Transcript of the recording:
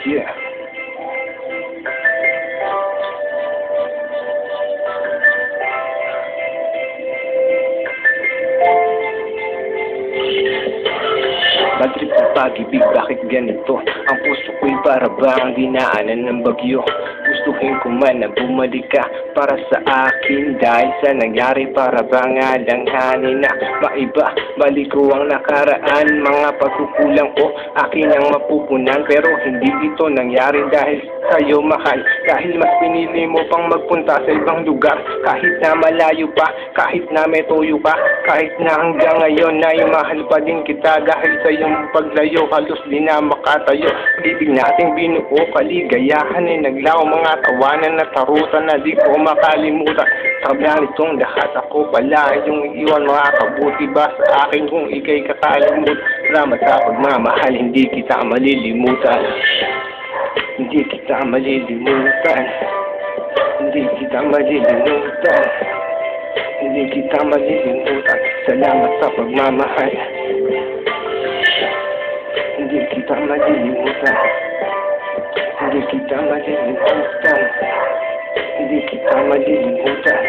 Yeah. Madrip ng pag-ibig, bakit ganito? Ang puso ko'y para bang dinaanan ng bagyo. Gustuhin ko man na bumalik ka para sa akin, dahil sa nangyari para bang alanghanin na maiba. Balik ko ang nakaraan, mga pagkukulang ko akin ang mapupunan, pero hindi ito nangyari dahil sa'yo mahal. Dahil mas pinili mo pang magpunta sa ibang lugar, kahit na malayo pa, kahit na may toyo pa, kahit na hanggang ngayon ay mahal pa din kita. Dahil sa iyong paglayo, halos di na makatayo. Pag-ibig nating binuo, kaligayahan ay naglaw, mga tawanan na tarutan na di ko makalimutan. Sabla nitong lahat, ako pala yung iwan, makakabuti ba sa akin kung ika'y kakalimutan? Salamat sa pagmamahal, hindi kita malilimutan. Hindi kita malilimutan. Hindi kita malilimutan. Hindi kita malilimutan. Salamat sa pagmamahal. Hindi kita malilimutan. Hindi kita malilimutan. Hindi kita malilimutan.